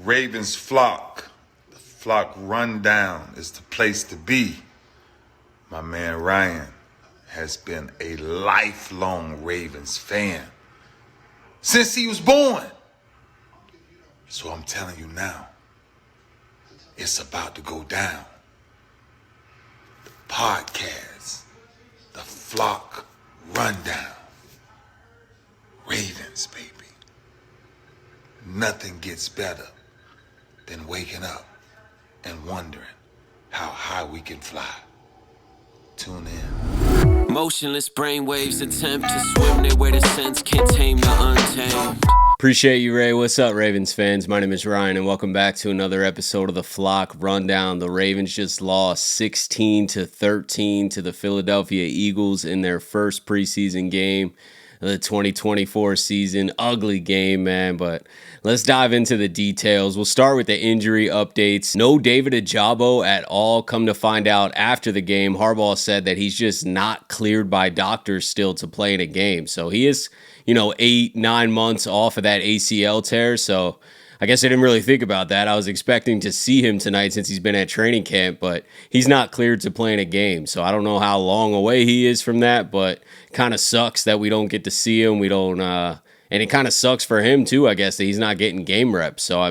Ravens flock. The flock rundown is the place to be. My man Ryan has been a lifelong Ravens fan since he was born. So I'm telling you now, it's about to go down. The podcast, the flock rundown. Ravens, baby. Nothing gets better than waking up and wondering how high we can fly. Tune in. Motionless brainwaves attempt to swim their way to sense, can't tame the untamed. Appreciate you, Ray. What's up, Ravens fans? My name is Ryan, and welcome back to another episode of the Flock Rundown. The Ravens just lost 16-13 to the Philadelphia Eagles in their first preseason game of the 2024 season. Ugly game, man, but let's dive into the details. We'll start with the injury updates. No David Ojabo at all. Come to find out after the game, Harbaugh said that he's just not cleared by doctors still to play in a game. So he is, 8-9 months off of that ACL tear. So I guess I didn't really think about that. I was expecting to see him tonight since he's been at training camp, but he's not cleared to play in a game. So I don't know how long away he is from that, but kind of sucks that we don't get to see him. We don't, and it kind of sucks for him too, I guess, that he's not getting game reps. So,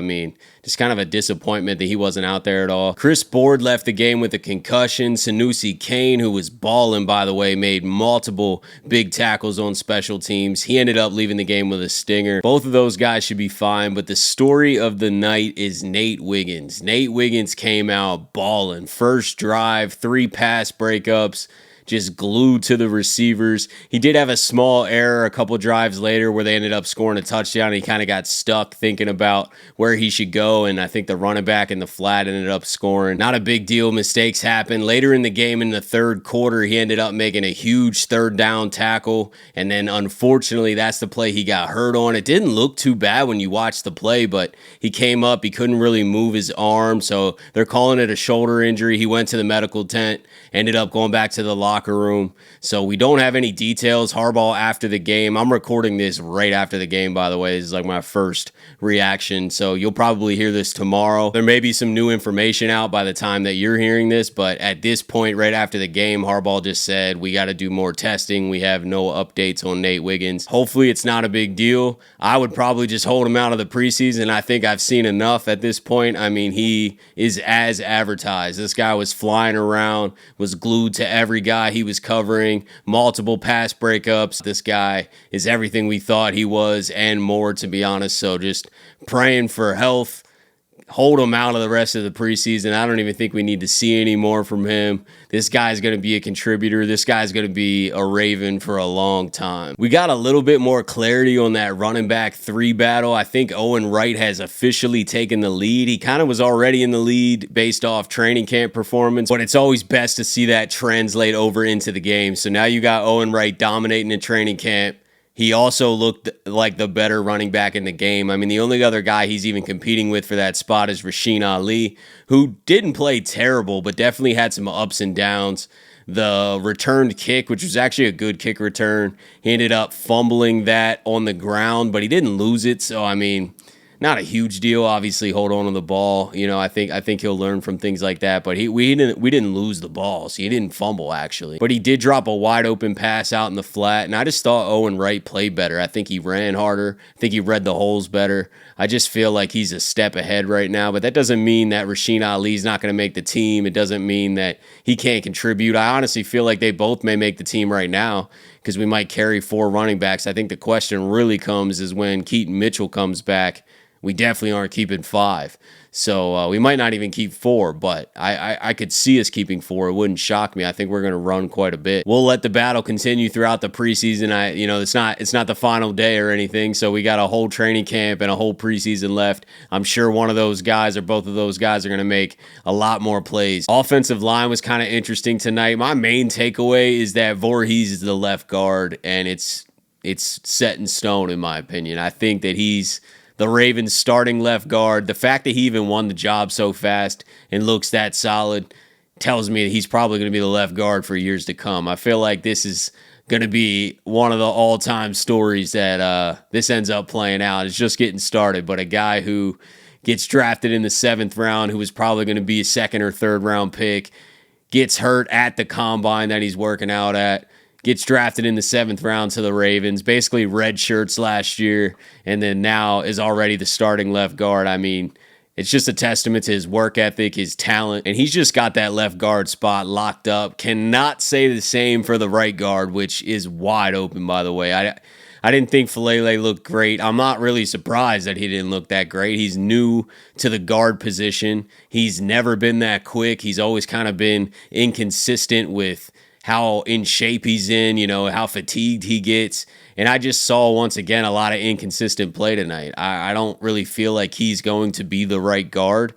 just kind of a disappointment that he wasn't out there at all. Chris Board left the game with a concussion. Sanusi Kane, who was balling, by the way, made multiple big tackles on special teams. He ended up leaving the game with a stinger. Both of those guys should be fine, but the story of the night is Nate Wiggins. Nate Wiggins came out balling. First drive, 3 pass breakups, just glued to the receivers. He did have a small error a couple drives later where they ended up scoring a touchdown, and he kind of got stuck thinking about where he should go, and I think the running back in the flat ended up scoring. Not a big deal. Mistakes happen. Later in the game, in the third quarter, he ended up making a huge third down tackle, and then unfortunately, that's the play he got hurt on. It didn't look too bad when you watched the play, but he came up. He couldn't really move his arm, so they're calling it a shoulder injury. He went to the medical tent, ended up going back to the locker room. So we don't have any details. Harbaugh after the game. I'm recording this right after the game, by the way. This is like my first reaction. So you'll probably hear this tomorrow. There may be some new information out by the time that you're hearing this, but at this point, right after the game, Harbaugh just said, we got to do more testing. We have no updates on Nate Wiggins. Hopefully it's not a big deal. I would probably just hold him out of the preseason. I think I've seen enough at this point. He is as advertised. This guy was flying around, was glued to every guy he was covering, multiple pass breakups. This guy is everything we thought he was and more, to be honest. So just praying for health. Hold him out of the rest of the preseason. I don't even think we need to see any more from him. This guy's going to be a contributor. This guy's going to be a Raven for a long time. We got a little bit more clarity on that running back 3 battle. I think Owen Wright has officially taken the lead. He kind of was already in the lead based off training camp performance, but it's always best to see that translate over into the game. So now you got Owen Wright dominating in training camp. He also looked like the better running back in the game. The only other guy he's even competing with for that spot is Rasheen Ali, who didn't play terrible, but definitely had some ups and downs. The returned kick, which was actually a good kick return, he ended up fumbling that on the ground, but he didn't lose it. So, not a huge deal. Obviously, hold on to the ball. I think he'll learn from things like that. But we didn't lose the ball, so he didn't fumble actually. But he did drop a wide open pass out in the flat, and I just thought Owen Wright played better. I think he ran harder. I think he read the holes better. I just feel like he's a step ahead right now. But that doesn't mean that Rasheen Ali's not going to make the team. It doesn't mean that he can't contribute. I honestly feel like they both may make the team right now, because we might carry 4 running backs. I think the question really comes is when Keaton Mitchell comes back. We definitely aren't keeping 5. So we might not even keep 4, but I could see us keeping 4. It wouldn't shock me. I think we're going to run quite a bit. We'll let the battle continue throughout the preseason. It's not the final day or anything, so we got a whole training camp and a whole preseason left. I'm sure one of those guys or both of those guys are going to make a lot more plays. Offensive line was kind of interesting tonight. My main takeaway is that Vorhees is the left guard, and it's set in stone in my opinion. I think that he's the Ravens starting left guard. The fact that he even won the job so fast and looks that solid tells me that he's probably going to be the left guard for years to come. I feel like this is going to be one of the all-time stories that this ends up playing out. It's just getting started, but a guy who gets drafted in the 7th round, who was probably going to be a 2nd or 3rd round pick, gets hurt at the combine that he's working out at, gets drafted in the 7th round to the Ravens, basically red shirts last year, and then now is already the starting left guard. I mean, it's just a testament to his work ethic, his talent, and he's just got that left guard spot locked up. Cannot say the same for the right guard, which is wide open, by the way. I didn't think Falele looked great. I'm not really surprised that he didn't look that great. He's new to the guard position. He's never been that quick. He's always kind of been inconsistent with how in shape he's in, how fatigued he gets. And I just saw, once again, a lot of inconsistent play tonight. I don't really feel like he's going to be the right guard.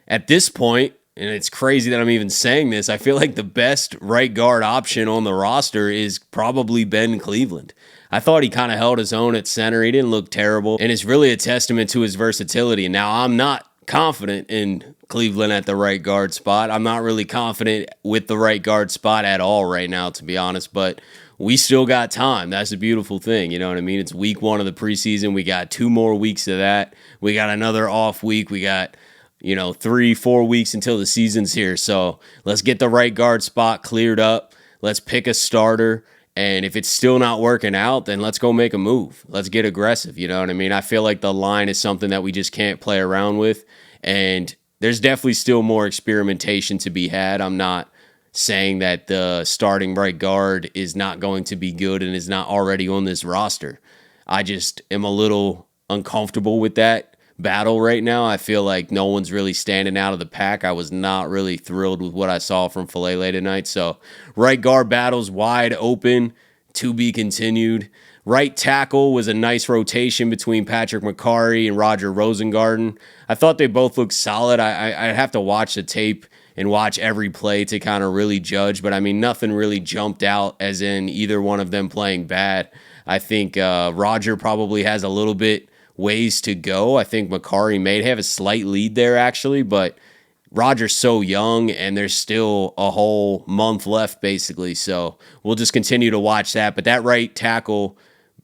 At this point, and it's crazy that I'm even saying this, I feel like the best right guard option on the roster is probably Ben Cleveland. I thought he kind of held his own at center. He didn't look terrible, and it's really a testament to his versatility. Now, I'm not confident in Cleveland at the right guard spot. I'm not really confident with the right guard spot at all right now, to be honest, but we still got time. That's a beautiful thing. You know what I mean? It's week 1 of the preseason. We got 2 more weeks of that. We got another off week. We got 3-4 weeks until the season's here. So let's get the right guard spot cleared up. Let's pick a starter. And if it's still not working out, then let's go make a move. Let's get aggressive. You know what I mean? I feel like the line is something that we just can't play around with. And there's definitely still more experimentation to be had. I'm not saying that the starting right guard is not going to be good and is not already on this roster. I just am a little uncomfortable with that battle right now. I feel like no one's really standing out of the pack. I was not really thrilled with what I saw from Falele tonight. So right guard battle's wide open, to be continued. Right tackle was a nice rotation between Patrick McCarry and Roger Rosengarten. I thought they both looked solid. I'd have to watch the tape and watch every play to kind of really judge. But, I mean, nothing really jumped out as in either one of them playing bad. I think Roger probably has a little bit ways to go. I think McCarry may have a slight lead there, actually. But Roger's so young, and there's still a whole month left, basically. So we'll just continue to watch that. But that right tackle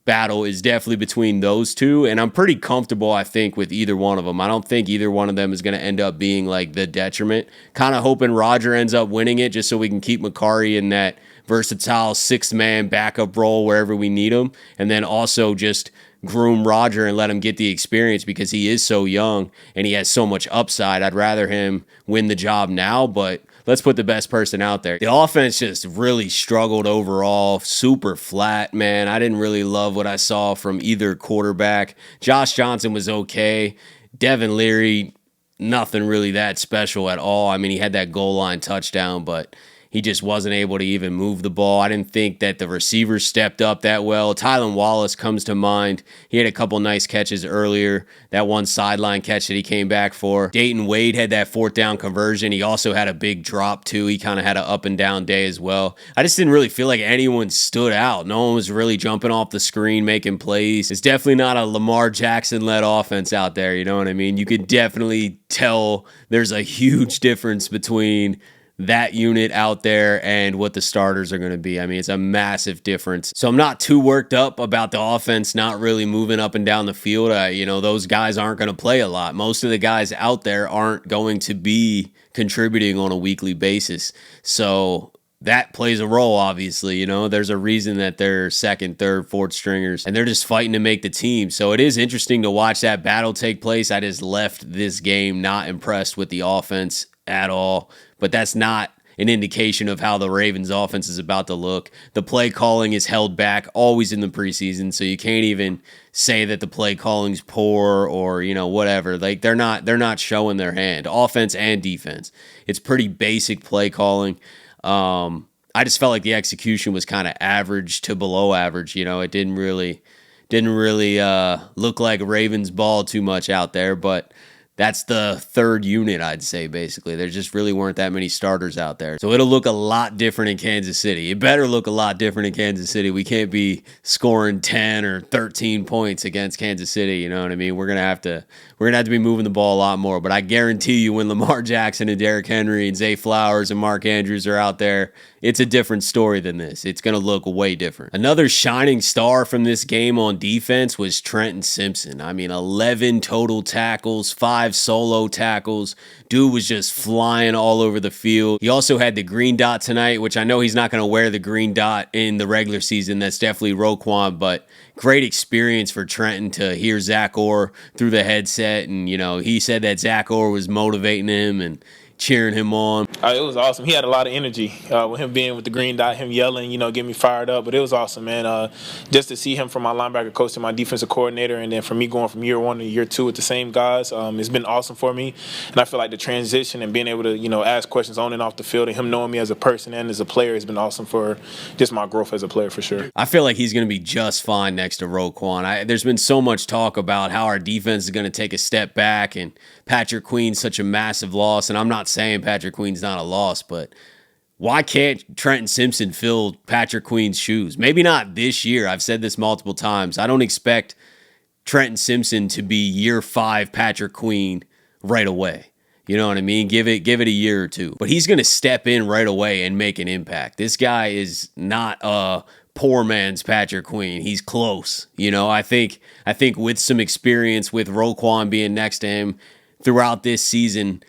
battle is definitely between those two, and I'm pretty comfortable, I think, with either one of them. I don't think either one of them is going to end up being like the detriment. Kind of hoping Roger ends up winning it just so we can keep McCarry in that versatile 6-man backup role wherever we need him, and then also just groom Roger and let him get the experience because he is so young and he has so much upside. I'd rather him win the job now, but let's put the best person out there. The offense just really struggled overall. Super flat, man. I didn't really love what I saw from either quarterback. Josh Johnson was okay. Devin Leary, nothing really that special at all. I mean, he had that goal line touchdown, but he just wasn't able to even move the ball. I didn't think that the receivers stepped up that well. Tylan Wallace comes to mind. He had a couple nice catches earlier. That one sideline catch that he came back for. Dayton Wade had that 4th down conversion. He also had a big drop, too. He kind of had an up and down day as well. I just didn't really feel like anyone stood out. No one was really jumping off the screen, making plays. It's definitely not a Lamar Jackson-led offense out there, you know what I mean? You could definitely tell there's a huge difference between that unit out there and what the starters are going to be. I mean, it's a massive difference. So I'm not too worked up about the offense not really moving up and down the field. Those guys aren't going to play a lot. Most of the guys out there aren't going to be contributing on a weekly basis. So that plays a role, obviously. There's a reason that they're 2nd, 3rd, 4th stringers, and they're just fighting to make the team. So it is interesting to watch that battle take place. I just left this game not impressed with the offense at all. But that's not an indication of how the Ravens offense is about to look. The play calling is held back always in the preseason, so you can't even say that the play calling's poor or, whatever. Like they're not showing their hand, offense and defense. It's pretty basic play calling. I just felt like the execution was kind of average to below average. It didn't really look like Ravens ball too much out there, but that's the 3rd unit, I'd say, basically. There just really weren't that many starters out there. So it'll look a lot different in Kansas City. It better look a lot different in Kansas City. We can't be scoring 10 or 13 points against Kansas City, you know what I mean? We're gonna have to be moving the ball a lot more. But I guarantee you when Lamar Jackson and Derrick Henry and Zay Flowers and Mark Andrews are out there, it's a different story than this. It's going to look way different. Another shining star from this game on defense was Trenton Simpson. I mean, 11 total tackles, 5 5 solo tackles. Dude was just flying all over the field. He also had the green dot tonight, which I know he's not going to wear the green dot in the regular season. That's definitely Roquan, but great experience for Trenton to hear Zach Orr through the headset. And, he said that Zach Orr was motivating him and cheering him on. It was awesome. He had a lot of energy with him being with the green dot, him yelling, getting me fired up. But it was awesome, man. Just to see him from my linebacker coach to my defensive coordinator, and then for me going from year 1 to year 2 with the same guys, it's been awesome for me. And I feel like the transition and being able to, ask questions on and off the field, and him knowing me as a person and as a player has been awesome for just my growth as a player for sure. I feel like he's going to be just fine next to Roquan. There's been so much talk about how our defense is going to take a step back, and Patrick Queen's such a massive loss, and I'm not saying Patrick Queen's not a loss, but why can't Trenton Simpson fill Patrick Queen's shoes? Maybe not this year. I've said this multiple times. I don't expect Trenton Simpson to be year 5 Patrick Queen right away. You know what I mean? Give it a year or two. But he's going to step in right away and make an impact. This guy is not a poor man's Patrick Queen. He's close. I think with some experience, with Roquan being next to him throughout this season,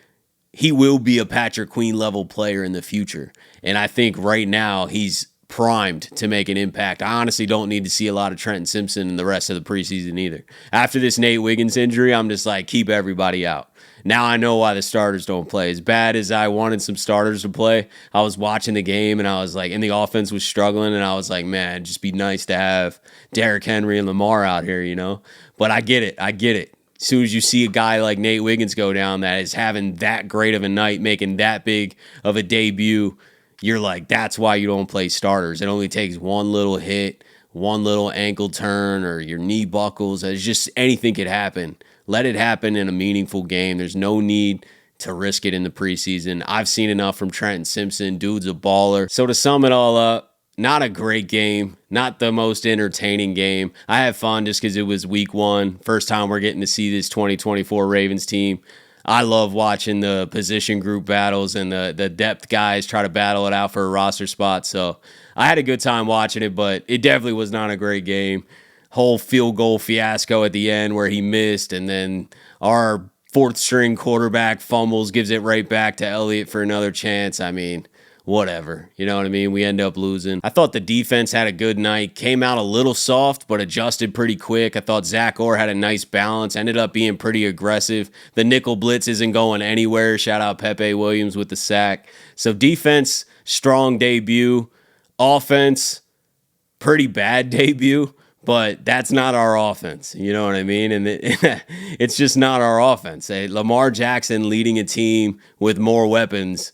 he will be a Patrick Queen level player in the future. And I think right now he's primed to make an impact. I honestly don't need to see a lot of Trenton Simpson in the rest of the preseason either. After this Nate Wiggins injury, I'm just like, keep everybody out. Now I know why the starters don't play. As bad as I wanted some starters to play, I was watching the game and I was like, and the offense was struggling, and I was like, man, it'd just be nice to have Derrick Henry and Lamar out here, But I get it. As soon as you see a guy like Nate Wiggins go down that is having that great of a night, making that big of a debut, you're like, that's why you don't play starters. It only takes one little hit, one little ankle turn, or your knee buckles. It's just anything could happen. Let it happen in a meaningful game. There's no need to risk it in the preseason. I've seen enough from Trenton Simpson. Dude's a baller. So to sum it all up, not a great game, not the most entertaining game. I had fun just because it was week 1. First time we're getting to see this 2024 Ravens team. I love watching the position group battles and the depth guys try to battle it out for a roster spot. So I had a good time watching it, but it definitely was not a great game. Whole field goal fiasco at the end where he missed, and then our 4th string quarterback fumbles, gives it right back to Elliott for another chance. I mean, whatever. You know what I mean? We end up losing. I thought the defense had a good night. Came out a little soft, but adjusted pretty quick. I thought Zach Orr had a nice balance. Ended up being pretty aggressive. The nickel blitz isn't going anywhere. Shout out Pepe Williams with the sack. So defense, strong debut. Offense, pretty bad debut. But that's not our offense. You know what I mean? And it's just not our offense. Lamar Jackson leading a team with more weapons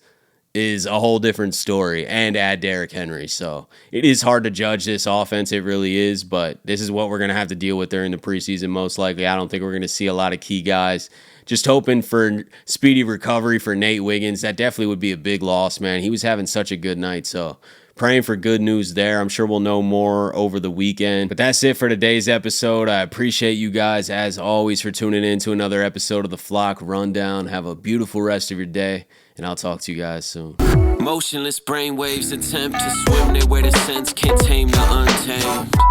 is a whole different story, and add Derrick Henry. So it is hard to judge this offense. It really is, but this is what we're going to have to deal with during the preseason most likely. I don't think we're going to see a lot of key guys. Just hoping for speedy recovery for Nate Wiggins. That definitely would be a big loss, man. He was having such a good night, so praying for good news there. I'm sure we'll know more over the weekend. But that's it for today's episode. I appreciate you guys, as always, for tuning in to another episode of the Flock Rundown. Have a beautiful rest of your day, and I'll talk to you guys soon. Motionless brainwaves attempt to swim there where the sense can't tame the untamed.